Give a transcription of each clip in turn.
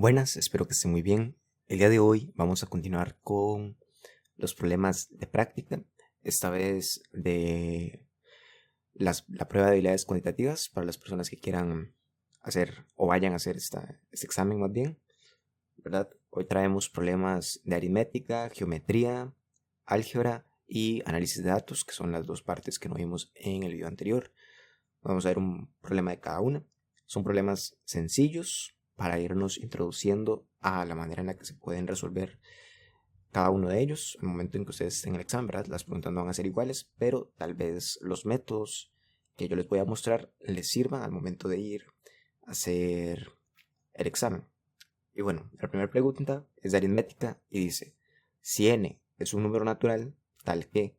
Buenas, espero que estén muy bien. El día de hoy vamos a continuar con los problemas de práctica, esta vez de la prueba de habilidades cuantitativas para las personas que quieran hacer o vayan a hacer este examen más bien, ¿verdad? Hoy traemos problemas de aritmética, geometría, álgebra y análisis de datos, que son las dos partes que no vimos en el video anterior. Vamos a ver un problema de cada una. Son problemas sencillos para irnos introduciendo a la manera en la que se pueden resolver cada uno de ellos. En el momento en que ustedes estén en el examen, ¿verdad? Las preguntas no van a ser iguales, pero tal vez los métodos que yo les voy a mostrar les sirvan al momento de ir a hacer el examen. Y bueno, la primera pregunta es de aritmética y dice: si n es un número natural tal que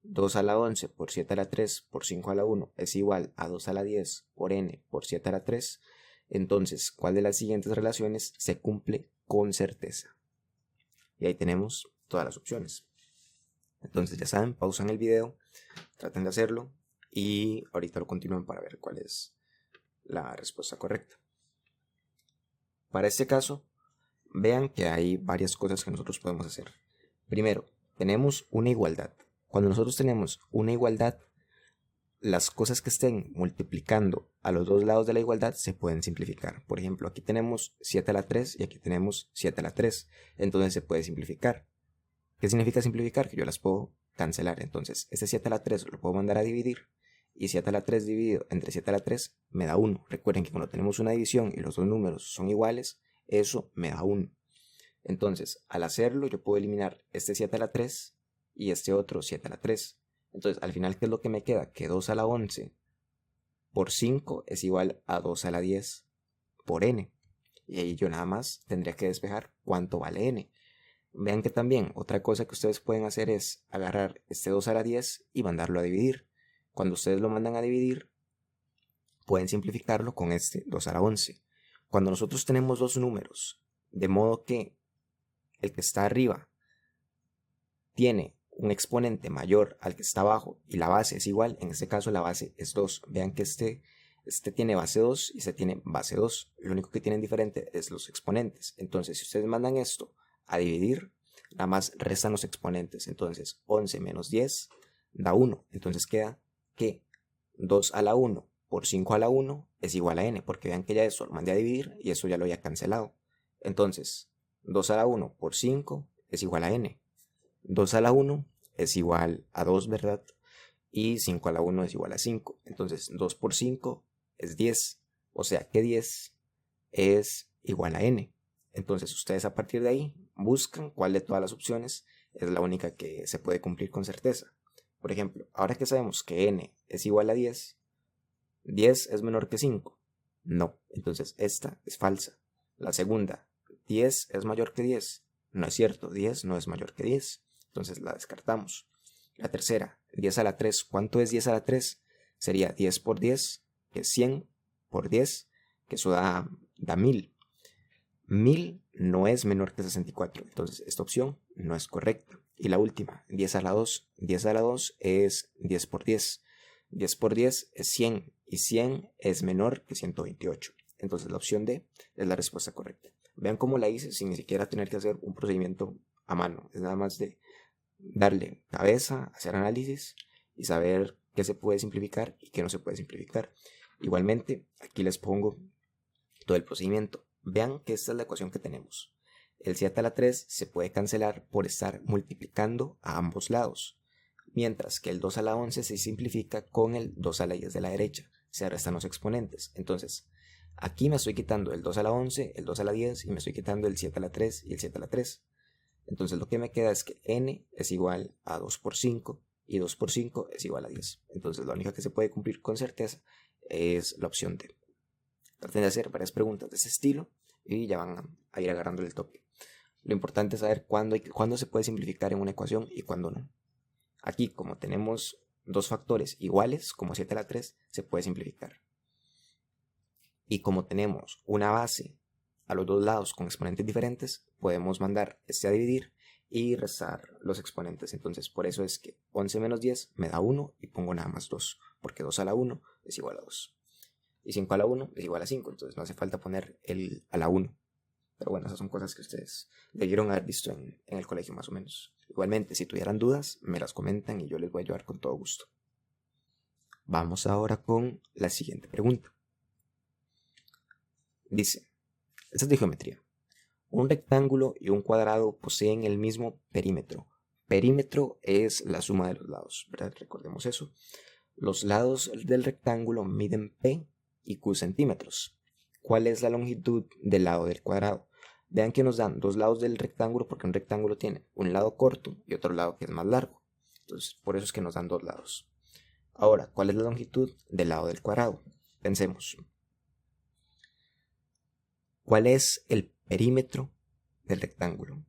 2 a la 11 por 7 a la 3 por 5 a la 1 es igual a 2 a la 10 por n por 7 a la 3, entonces, ¿cuál de las siguientes relaciones se cumple con certeza? Y ahí tenemos todas las opciones. Entonces, ya saben, pausan el video, traten de hacerlo y ahorita lo continúen para ver cuál es la respuesta correcta. Para este caso, vean que hay varias cosas que nosotros podemos hacer. Primero, tenemos una igualdad. Cuando nosotros tenemos una igualdad, las cosas que estén multiplicando a los dos lados de la igualdad se pueden simplificar. Por ejemplo, aquí tenemos 7 a la 3 y aquí tenemos 7 a la 3. Entonces se puede simplificar. ¿Qué significa simplificar? Que yo las puedo cancelar. Entonces, este 7 a la 3 lo puedo mandar a dividir. Y 7 a la 3 dividido entre 7 a la 3 me da 1. Recuerden que cuando tenemos una división y los dos números son iguales, eso me da 1. Entonces, al hacerlo, yo puedo eliminar este 7 a la 3 y este otro 7 a la 3. Entonces, al final, ¿qué es lo que me queda? Que 2 a la 11 por 5 es igual a 2 a la 10 por n. Y ahí yo nada más tendría que despejar cuánto vale n. Vean que también otra cosa que ustedes pueden hacer es agarrar este 2 a la 10 y mandarlo a dividir. Cuando ustedes lo mandan a dividir, pueden simplificarlo con este 2 a la 11. Cuando nosotros tenemos dos números, de modo que el que está arriba tiene un exponente mayor al que está abajo y la base es igual, en este caso la base es 2. Vean que este tiene base 2 y este tiene base 2. Lo único que tienen diferente es los exponentes. Entonces, si ustedes mandan esto a dividir, nada más restan los exponentes. Entonces, 11 menos 10 da 1. Entonces queda que 2 a la 1 por 5 a la 1 es igual a n, porque vean que ya eso lo mandé a dividir y eso ya lo había cancelado. Entonces, 2 a la 1 por 5 es igual a n. 2 a la 1 es igual a 2, ¿verdad? Y 5 a la 1 es igual a 5. Entonces, 2 por 5 es 10. O sea que 10 es igual a n. Entonces, ustedes a partir de ahí buscan cuál de todas las opciones es la única que se puede cumplir con certeza. Por ejemplo, ahora que sabemos que n es igual a 10, ¿10 es menor que 5? No. Entonces, esta es falsa. La segunda, ¿10 es mayor que 10? No es cierto, 10 no es mayor que 10. Entonces la descartamos. La tercera, 10 a la 3. ¿Cuánto es 10 a la 3? Sería 10 por 10, que es 100 por 10, que eso da 1000. 1000 no es menor que 64. Entonces esta opción no es correcta. Y la última, 10 a la 2. 10 a la 2 es 10 por 10. 10 por 10 es 100 y 100 es menor que 128. Entonces la opción D es la respuesta correcta. Vean cómo la hice sin ni siquiera tener que hacer un procedimiento a mano. Es nada más de darle cabeza, hacer análisis y saber qué se puede simplificar y qué no se puede simplificar. Igualmente, aquí les pongo todo el procedimiento. Vean que esta es la ecuación que tenemos. El 7 a la 3 se puede cancelar por estar multiplicando a ambos lados, mientras que el 2 a la 11 se simplifica con el 2 a la 10 de la derecha. Se restan los exponentes. Entonces, aquí me estoy quitando el 2 a la 11, el 2 a la 10 y me estoy quitando el 7 a la 3 y el 7 a la 3. Entonces lo que me queda es que n es igual a 2 por 5 y 2 por 5 es igual a 10. Entonces la única que se puede cumplir con certeza es la opción D. Traten de hacer varias preguntas de ese estilo y ya van a ir agarrando el toque. Lo importante es saber cuándo se puede simplificar en una ecuación y cuándo no. Aquí, como tenemos dos factores iguales, como 7 a la 3, se puede simplificar. Y como tenemos una base a los dos lados con exponentes diferentes, podemos mandar este a dividir y restar los exponentes. Entonces, por eso es que 11 menos 10 me da 1 y pongo nada más 2, porque 2 a la 1 es igual a 2. Y 5 a la 1 es igual a 5, entonces no hace falta poner el a la 1. Pero bueno, esas son cosas que ustedes debieron haber visto en el colegio más o menos. Igualmente, si tuvieran dudas, me las comentan y yo les voy a ayudar con todo gusto. Vamos ahora con la siguiente pregunta. Dice, esta es de geometría. Un rectángulo y un cuadrado poseen el mismo perímetro. Perímetro es la suma de los lados, ¿verdad? Recordemos eso. Los lados del rectángulo miden P y Q centímetros. ¿Cuál es la longitud del lado del cuadrado? Vean que nos dan dos lados del rectángulo porque un rectángulo tiene un lado corto y otro lado que es más largo. Entonces, por eso es que nos dan dos lados. Ahora, ¿cuál es la longitud del lado del cuadrado? Pensemos. ¿Cuál es el perímetro del rectángulo?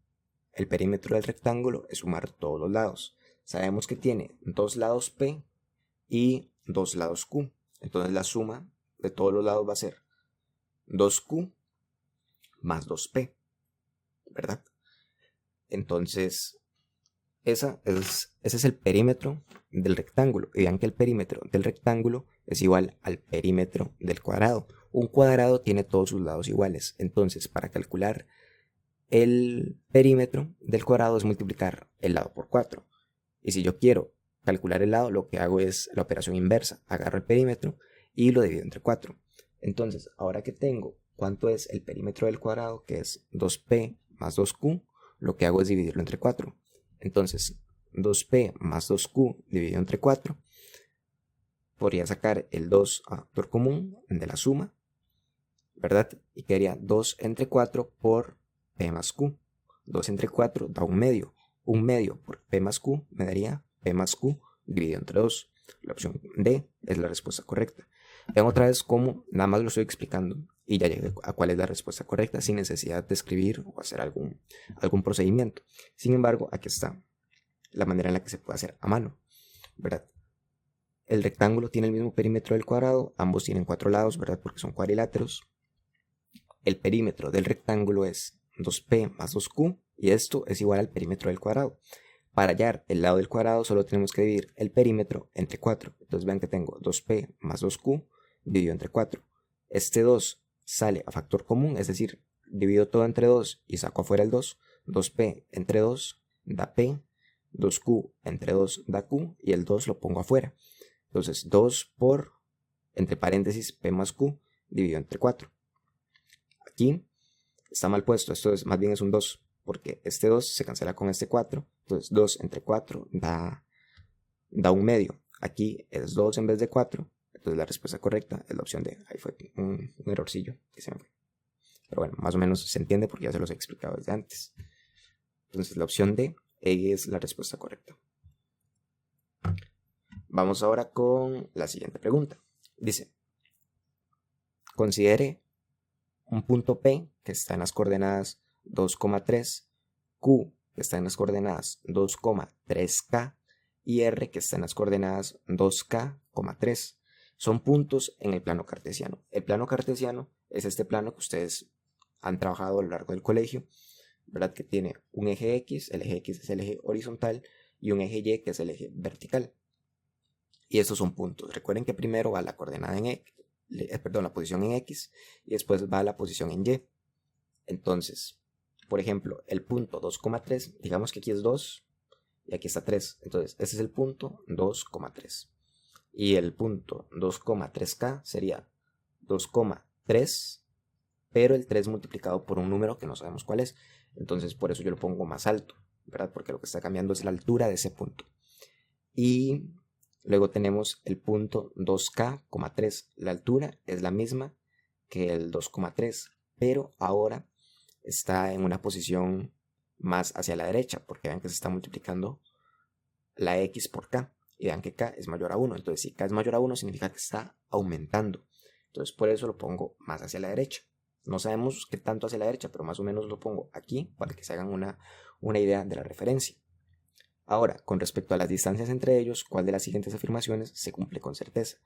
El perímetro del rectángulo es sumar todos los lados. Sabemos que tiene dos lados P y dos lados Q. Entonces la suma de todos los lados va a ser 2Q más 2P, ¿verdad? Entonces, ese es el perímetro del rectángulo. Y vean que el perímetro del rectángulo es igual al perímetro del cuadrado. Un cuadrado tiene todos sus lados iguales. Entonces, para calcular el perímetro del cuadrado es multiplicar el lado por 4. Y si yo quiero calcular el lado, lo que hago es la operación inversa. Agarro el perímetro y lo divido entre 4. Entonces, ahora que tengo cuánto es el perímetro del cuadrado, que es 2P más 2Q, lo que hago es dividirlo entre 4. Entonces, 2P más 2Q dividido entre 4, podría sacar el 2 a factor común de la suma, ¿verdad? Y quedaría 2 entre 4 por P más Q. 2 entre 4 da un medio. Un medio por P más Q me daría P más Q dividido entre 2. La opción D es la respuesta correcta. Vean otra vez cómo nada más lo estoy explicando y ya llegué a cuál es la respuesta correcta sin necesidad de escribir o hacer algún procedimiento. Sin embargo, aquí está la manera en la que se puede hacer a mano, ¿verdad? El rectángulo tiene el mismo perímetro del cuadrado, ambos tienen 4 lados, ¿verdad? Porque son cuadriláteros. El perímetro del rectángulo es 2P más 2Q y esto es igual al perímetro del cuadrado. Para hallar el lado del cuadrado solo tenemos que dividir el perímetro entre 4. Entonces vean que tengo 2P más 2Q dividido entre 4. Este 2 sale a factor común, es decir, divido todo entre 2 y saco afuera el 2. 2P entre 2 da P, 2Q entre 2 da Q y el 2 lo pongo afuera. Entonces 2 por, entre paréntesis, P más Q dividido entre 4. Aquí está mal puesto, esto es, más bien es un 2, porque este 2 se cancela con este 4, entonces 2 entre 4 da un medio. Aquí es 2 en vez de 4, entonces la respuesta correcta es la opción D. Ahí fue un errorcillo que se me fue. Pero bueno, más o menos se entiende porque ya se los he explicado desde antes. Entonces la opción D es la respuesta correcta. Vamos ahora con la siguiente pregunta. Dice, considere un punto P que está en las coordenadas 2,3, Q que está en las coordenadas 2,3K y R que está en las coordenadas 2K,3. Son puntos en el plano cartesiano. El plano cartesiano es este plano que ustedes han trabajado a lo largo del colegio, ¿verdad? Que tiene un eje X, el eje X es el eje horizontal y un eje Y que es el eje vertical. Y estos son puntos. Recuerden que primero va la coordenada en X, la posición en X y después va la posición en Y. Entonces, por ejemplo, el punto 2,3, digamos que aquí es 2 y aquí está 3. Entonces, ese es el punto 2,3. Y el punto 2,3K sería 2,3, pero el 3 multiplicado por un número que no sabemos cuál es. Entonces, por eso yo lo pongo más alto, ¿verdad? Porque lo que está cambiando es la altura de ese punto. Y luego tenemos el punto 2K,3. La altura es la misma que el 2,3, pero ahora está en una posición más hacia la derecha, porque vean que se está multiplicando la X por K, y vean que K es mayor a 1. Entonces, si K es mayor a 1, significa que está aumentando. Entonces, por eso lo pongo más hacia la derecha. No sabemos qué tanto hacia la derecha, pero más o menos lo pongo aquí para que se hagan una idea de la referencia. Ahora, con respecto a las distancias entre ellos, ¿cuál de las siguientes afirmaciones se cumple con certeza?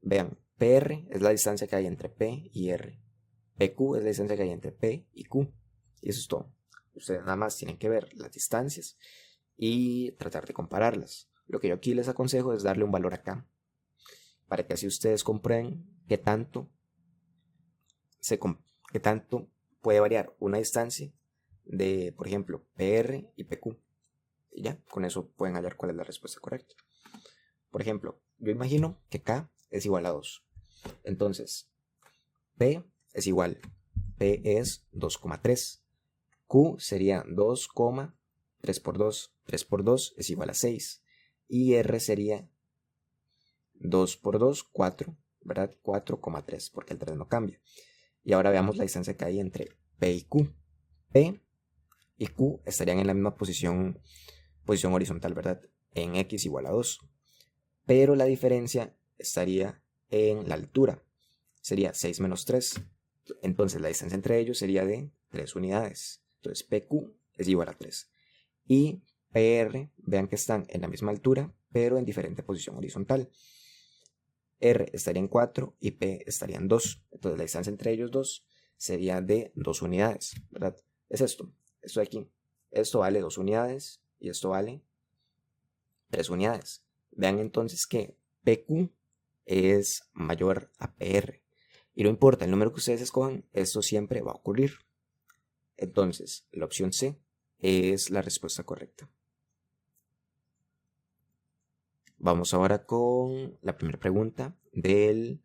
Vean, PR es la distancia que hay entre P y R. PQ es la distancia que hay entre P y Q. Y eso es todo. Ustedes nada más tienen que ver las distancias y tratar de compararlas. Lo que yo aquí les aconsejo es darle un valor acá, para que así ustedes comprueben qué tanto puede variar una distancia de, por ejemplo, PR y PQ. Y ya, con eso pueden hallar cuál es la respuesta correcta. Por ejemplo, yo imagino que K es igual a 2. Entonces, P es igual. P es 2,3. Q sería 2,3 por 2. 3 por 2 es igual a 6. Y R sería 2 por 2, 4, ¿verdad? 4,3, porque el 3 no cambia. Y ahora veamos la distancia que hay entre P y Q. P y Q estarían en la misma posición horizontal, ¿verdad? En X igual a 2. Pero la diferencia estaría en la altura. Sería 6 menos 3. Entonces la distancia entre ellos sería de 3 unidades. Entonces PQ es igual a 3. Y PR, vean que están en la misma altura, pero en diferente posición horizontal. R estaría en 4 y P estaría en 2. Entonces la distancia entre ellos dos sería de 2 unidades, ¿verdad? Es esto de aquí. Esto vale 2 unidades y esto vale 3 unidades. Vean entonces que PQ es mayor a PR. Y no importa el número que ustedes escojan, esto siempre va a ocurrir. Entonces, la opción C es la respuesta correcta. Vamos ahora con la primera pregunta del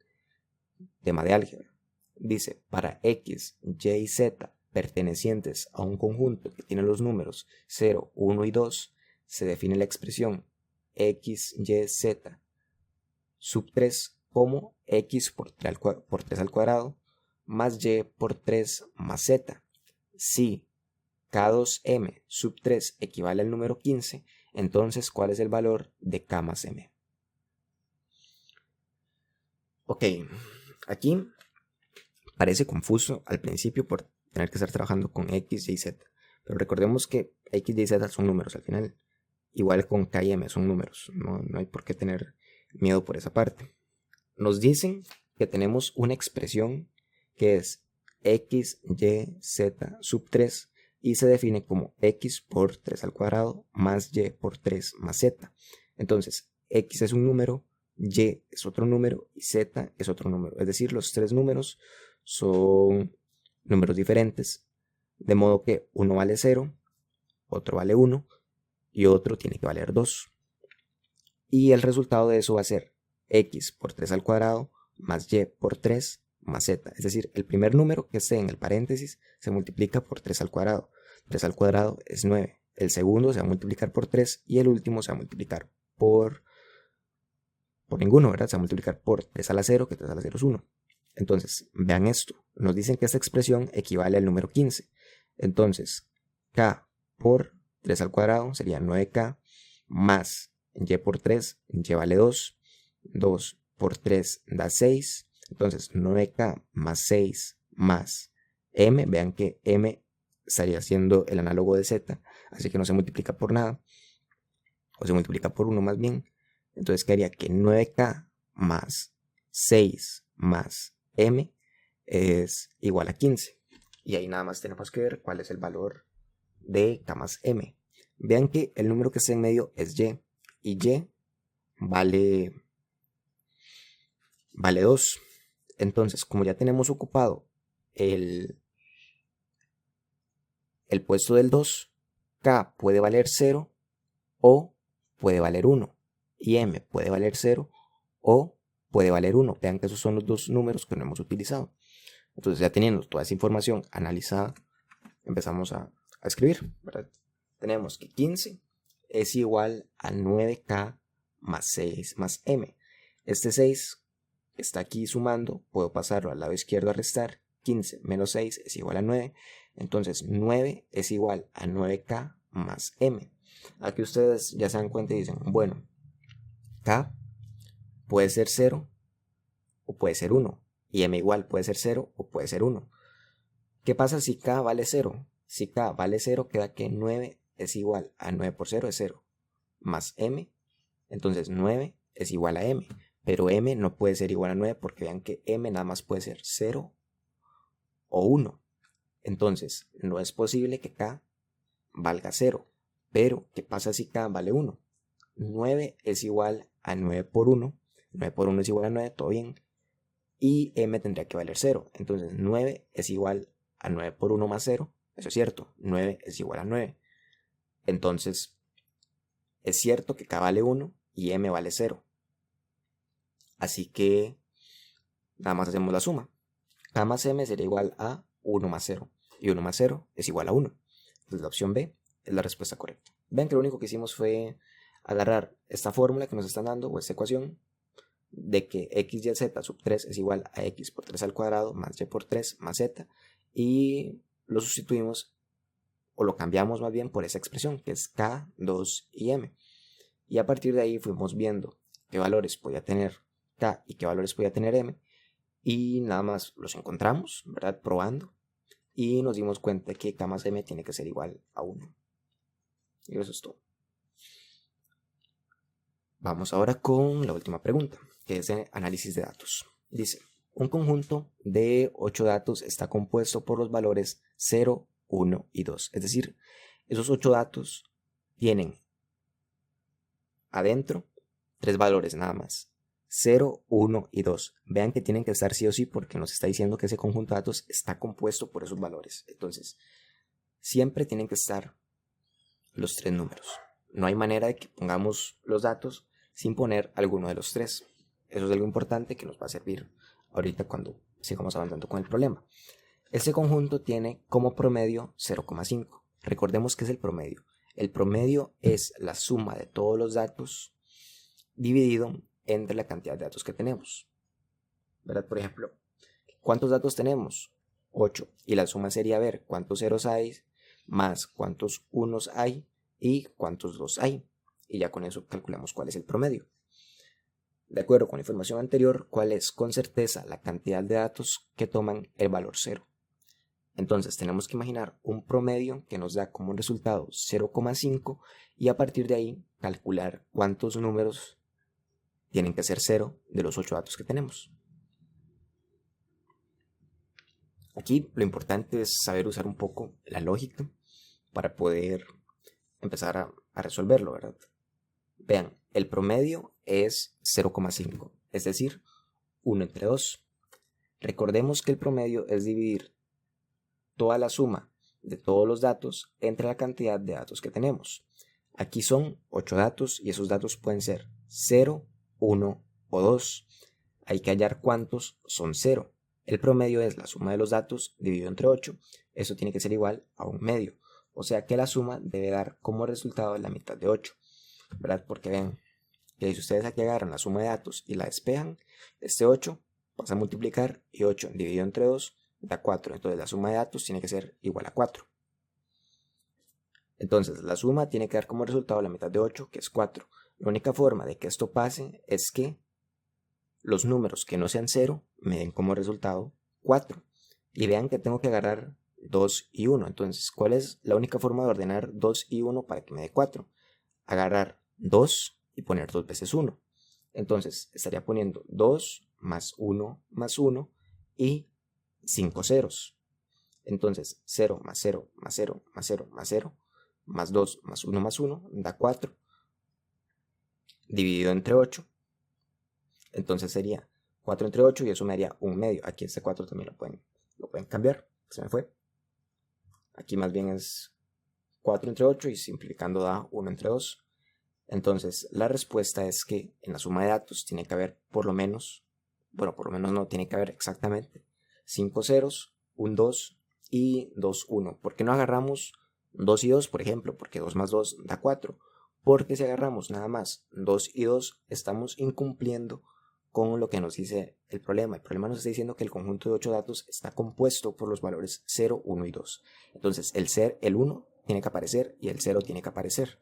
tema de álgebra. Dice, para X, Y y Z pertenecientes a un conjunto que tiene los números 0, 1 y 2, se define la expresión X, Y, Z sub 3 como X por 3 al cuadrado más Y por 3 más Z. Si K2M sub 3 equivale al número 15, entonces ¿cuál es el valor de K más M? Ok, aquí parece confuso al principio por tener que estar trabajando con X, Y, Z. Pero recordemos que X, Y, Z son números al final. Igual con K y M son números. No hay por qué tener miedo por esa parte. Nos dicen que tenemos una expresión que es X, Y, Z sub 3 y se define como X por 3 al cuadrado más Y por 3 más Z. Entonces, X es un número, Y es otro número y Z es otro número. Es decir, los tres números son números diferentes, de modo que uno vale 0, otro vale 1 y otro tiene que valer 2. Y el resultado de eso va a ser X por 3 al cuadrado más Y por 3 más Z. Es decir, el primer número que esté en el paréntesis se multiplica por 3 al cuadrado. 3 al cuadrado es 9. El segundo se va a multiplicar por 3 y el último se va a multiplicar por ninguno, ¿verdad? Se va a multiplicar por 3 a la 0, que 3 a la 0 es 1. Entonces, vean esto. Nos dicen que esta expresión equivale al número 15. Entonces, K por 3 al cuadrado sería 9K más Y por 3, Y vale 2. 2 por 3 da 6. Entonces, 9K más 6 más M. Vean que M estaría siendo el análogo de Z. Así que no se multiplica por nada. O se multiplica por 1 más bien. Entonces quedaría que 9K más 6 más M es igual a 15. Y ahí nada más tenemos que ver cuál es el valor de K más M. Vean que el número que está en medio es Y. Y Y vale 2. Entonces, como ya tenemos ocupado el puesto del 2, K puede valer 0 o puede valer 1. Y M puede valer 0 o puede valer 1. Vean que esos son los dos números que no hemos utilizado. Entonces, ya teniendo toda esa información analizada, empezamos a escribir, ¿verdad? Tenemos que 15 es igual a 9K más 6 más M. Este 6 está aquí sumando, puedo pasarlo al lado izquierdo a restar. 15 menos 6 es igual a 9. Entonces 9 es igual a 9K más M. Aquí ustedes ya se dan cuenta y dicen, bueno, K puede ser 0 o puede ser 1. Y M igual puede ser 0 o puede ser 1. ¿Qué pasa si K vale 0? Si K vale 0, queda que 9 es igual a 9 por 0 es 0. Más M, entonces 9 es igual a M. Pero M no puede ser igual a 9 porque vean que M nada más puede ser 0 o 1. Entonces, no es posible que K valga 0. Pero, ¿qué pasa si K vale 1? 9 es igual a 9 por 1. 9 por 1 es igual a 9, todo bien. Y M tendría que valer 0. Entonces, 9 es igual a 9 por 1 más 0. Eso es cierto, 9 es igual a 9. Entonces, es cierto que K vale 1 y M vale 0. Así que nada más hacemos la suma. K más M sería igual a 1 más 0. Y 1 más 0 es igual a 1. Entonces la opción B es la respuesta correcta. Vean que lo único que hicimos fue agarrar esta fórmula que nos están dando, o esta ecuación, de que x, y, z sub 3 es igual a x por 3 al cuadrado más y por 3 más z, y lo sustituimos, o lo cambiamos más bien por esa expresión, que es k, 2 y m. Y a partir de ahí fuimos viendo qué valores podía tener k y qué valores podía tener m, y nada más los encontramos, ¿verdad? Probando, y nos dimos cuenta que k más m tiene que ser igual a 1. Y eso es todo. Vamos ahora con la última pregunta, que es de análisis de datos. Dice, un conjunto de 8 datos está compuesto por los valores 0, 1 y 2. Es decir, esos 8 datos tienen adentro 3 valores nada más. 0, 1 y 2. Vean que tienen que estar sí o sí porque nos está diciendo que ese conjunto de datos está compuesto por esos valores. Entonces, siempre tienen que estar los 3 números. No hay manera de que pongamos los datos sin poner alguno de los 3. Eso es algo importante que nos va a servir ahorita cuando sigamos avanzando con el problema. Este conjunto tiene como promedio 0,5. Recordemos que es el promedio. El promedio es la suma de todos los datos dividido entre la cantidad de datos que tenemos. ¿Verdad? Por ejemplo, ¿cuántos datos tenemos? 8. Y la suma sería ver cuántos ceros hay, más cuántos unos hay y cuántos 2 hay. Y ya con eso calculamos cuál es el promedio. De acuerdo con la información anterior, cuál es con certeza la cantidad de datos que toman el valor 0. Entonces tenemos que imaginar un promedio que nos da como un resultado 0,5 y a partir de ahí calcular cuántos números tienen que ser 0 de los 8 datos que tenemos. Aquí lo importante es saber usar un poco la lógica para poder empezar a resolverlo, ¿verdad? Vean, el promedio es 0,5, es decir, 1 entre 2. Recordemos que el promedio es dividir toda la suma de todos los datos entre la cantidad de datos que tenemos. Aquí son 8 datos y esos datos pueden ser 0, 1 o 2. Hay que hallar cuántos son 0. El promedio es la suma de los datos dividido entre 8. Eso tiene que ser igual a un medio. O sea que la suma debe dar como resultado la mitad de 8. ¿Verdad? Porque ven que si ustedes aquí agarran la suma de datos y la despejan, este 8 pasa a multiplicar y 8 dividido entre 2 da 4. Entonces la suma de datos tiene que ser igual a 4. Entonces la suma tiene que dar como resultado la mitad de 8, que es 4. La única forma de que esto pase es que los números que no sean 0 me den como resultado 4. Y vean que tengo que agarrar 2 y 1. Entonces, ¿cuál es la única forma de ordenar 2 y 1 para que me dé 4? Agarrar 2 y poner 2 veces 1. Entonces, estaría poniendo 2 más 1 más 1 y 5 ceros. Entonces, 0 más 0 más 0 más 0 más 0 más 2 más 1 da 4. Dividido entre 8. Entonces sería 4 entre 8 y eso me daría un medio. Aquí este 4 también lo pueden cambiar. Se me fue. Aquí más bien es 4 entre 8 y simplificando da 1 entre 2. Entonces la respuesta es que en la suma de datos tiene que haber por lo menos, bueno, por lo menos no, tiene que haber exactamente 5 ceros, un 2 y 2, 1. ¿Por qué no agarramos 2 y 2, por ejemplo? Porque 2 más 2 da 4. Porque si agarramos nada más 2 y 2, estamos incumpliendo con lo que nos dice el problema. El problema nos está diciendo que el conjunto de 8 datos está compuesto por los valores 0, 1 y 2. Entonces el 1 tiene que aparecer y el 0 tiene que aparecer.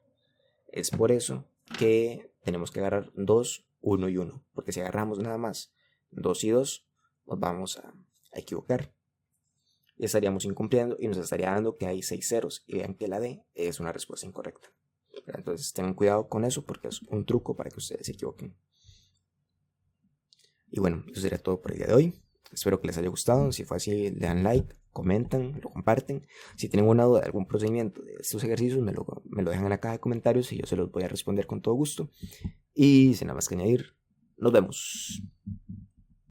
Es por eso que tenemos que agarrar 2, 1 y 1. Porque si agarramos nada más 2 y 2, nos vamos a equivocar. Y estaríamos incumpliendo y nos estaría dando que hay 6 ceros. Y vean que la D es una respuesta incorrecta. Entonces tengan cuidado con eso porque es un truco para que ustedes se equivoquen. Y bueno, eso sería todo por el día de hoy. Espero que les haya gustado. Si fue así, le dan like, comentan, lo comparten. Si tienen una duda de algún procedimiento de estos ejercicios, me lo dejan en la caja de comentarios y yo se los voy a responder con todo gusto. Y sin nada más que añadir, nos vemos.